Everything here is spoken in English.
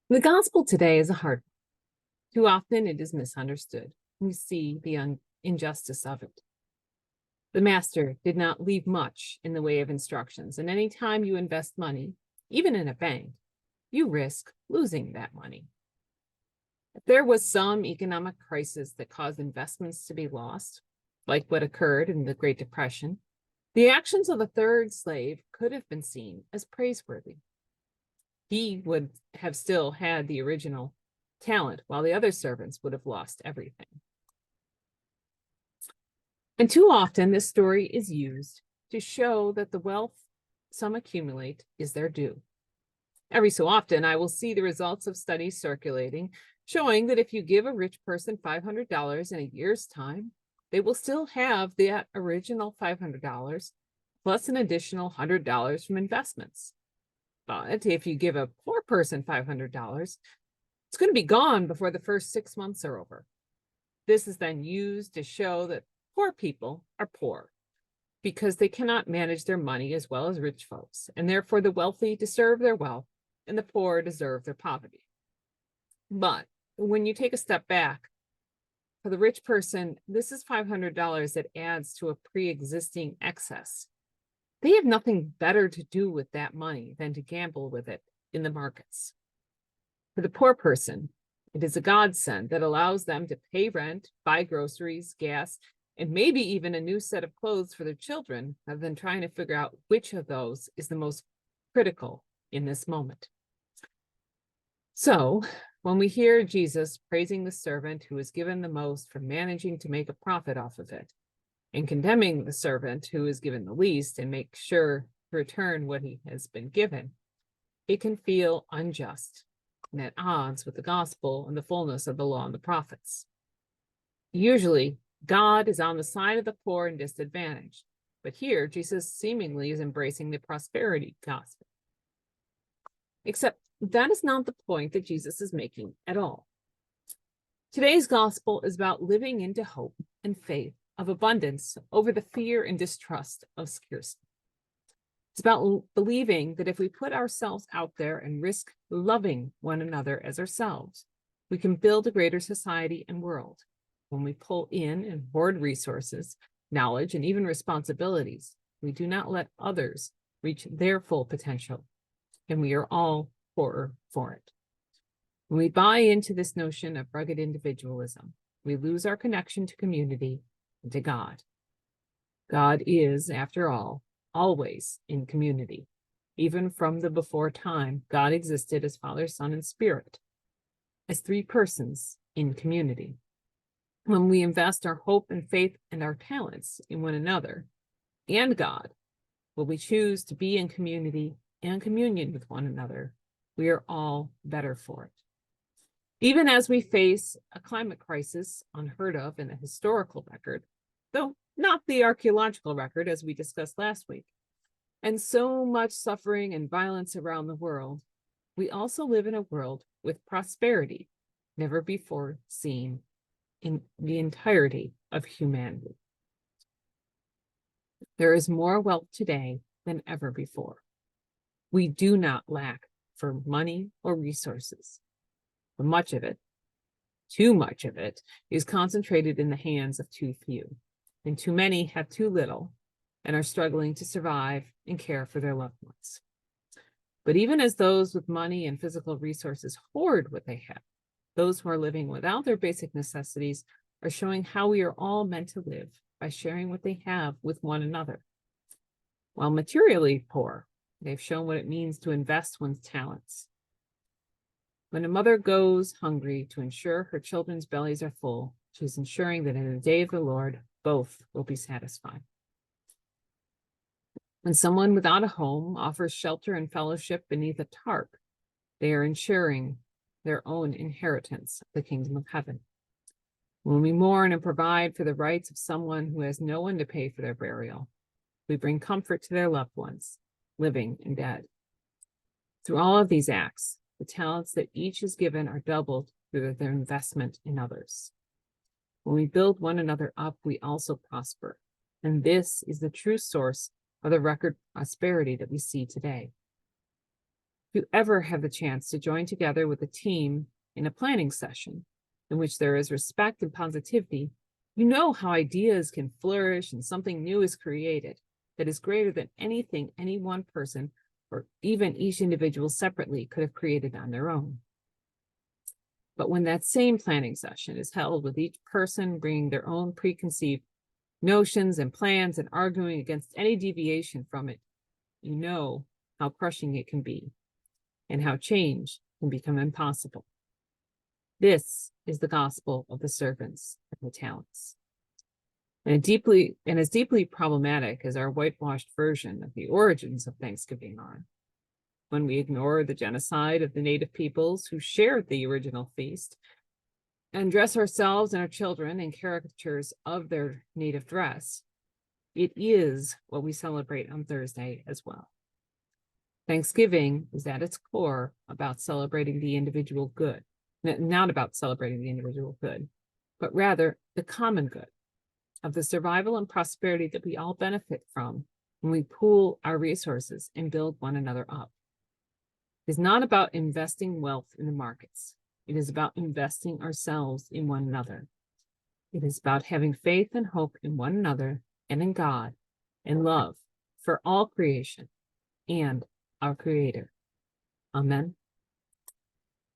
The gospel today is a hard one. Too often it is misunderstood. We see the injustice of it. The master did not leave much in the way of instructions, and any time you invest money, even in a bank, you risk losing that money. If there was some economic crisis that caused investments to be lost, like what occurred in the Great Depression, the actions of the third slave could have been seen as praiseworthy. He would have still had the original talent, while the other servants would have lost everything. And too often, this story is used to show that the wealth some accumulate is their due. Every so often, I will see the results of studies circulating showing that if you give a rich person $500 in a year's time, they will still have that original $500 plus an additional $100 from investments. But if you give a poor person $500, it's going to be gone before the first 6 months are over. This is then used to show that poor people are poor because they cannot manage their money as well as rich folks, and therefore the wealthy deserve their wealth and the poor deserve their poverty. But when you take a step back, for the rich person, this is $500 that adds to a pre-existing excess. They have nothing better to do with that money than to gamble with it in the markets. For the poor person, it is a godsend that allows them to pay rent, buy groceries, gas, and maybe even a new set of clothes for their children, rather than trying to figure out which of those is the most critical in this moment. So, when we hear Jesus praising the servant who is given the most for managing to make a profit off of it, and condemning the servant who is given the least and make sure to return what he has been given, it can feel unjust and at odds with the gospel and the fullness of the law and the prophets. Usually, God is on the side of the poor and disadvantaged, but here Jesus seemingly is embracing the prosperity gospel. Except that is not the point that Jesus is making at all. Today's gospel is about living into hope and faith of abundance over the fear and distrust of scarcity. It's about believing that if we put ourselves out there and risk loving one another as ourselves, we can build a greater society and world. When we pull in and hoard resources, knowledge, and even responsibilities, we do not let others reach their full potential, and we are all poorer for it. When we buy into this notion of rugged individualism, we lose our connection to community and to God. God is, after all, always in community. Even from the before time, God existed as Father, Son, and Spirit, as three persons in community. When we invest our hope and faith and our talents in one another and God, when we choose to be in community and communion with one another, we are all better for it. Even as we face a climate crisis unheard of in the historical record, though not the archaeological record as we discussed last week, and so much suffering and violence around the world, we also live in a world with prosperity never before seen in the entirety of humanity. There is more wealth today than ever before. We do not lack for money or resources, but much of it, too much of it, is concentrated in the hands of too few, and too many have too little and are struggling to survive and care for their loved ones. But even as those with money and physical resources hoard what they have, those who are living without their basic necessities are showing how we are all meant to live by sharing what they have with one another. While materially poor, they've shown what it means to invest one's talents. When a mother goes hungry to ensure her children's bellies are full, she is ensuring that in the day of the Lord, both will be satisfied. When someone without a home offers shelter and fellowship beneath a tarp, they are ensuring their own inheritance of the kingdom of heaven. When we mourn and provide for the rights of someone who has no one to pay for their burial, we bring comfort to their loved ones, living and dead. Through all of these acts, the talents that each is given are doubled through their investment in others. When we build one another up, we also prosper. And this is the true source of the record prosperity that we see today. If you ever have the chance to join together with a team in a planning session in which there is respect and positivity, you know how ideas can flourish and something new is created that is greater than anything any one person or even each individual separately could have created on their own. But when that same planning session is held with each person bringing their own preconceived notions and plans and arguing against any deviation from it, you know how crushing it can be and how change can become impossible. This is the gospel of the servants and the talents. And as deeply problematic as our whitewashed version of the origins of Thanksgiving are, when we ignore the genocide of the native peoples who shared the original feast and dress ourselves and our children in caricatures of their native dress, it is what we celebrate on Thursday as well. Thanksgiving is at its core about celebrating the individual good, not about celebrating the individual good, but rather the common good of the survival and prosperity that we all benefit from when we pool our resources and build one another up. It is not about investing wealth in the markets. It is about investing ourselves in one another. It is about having faith and hope in one another and in God and love for all creation and our Creator. Amen.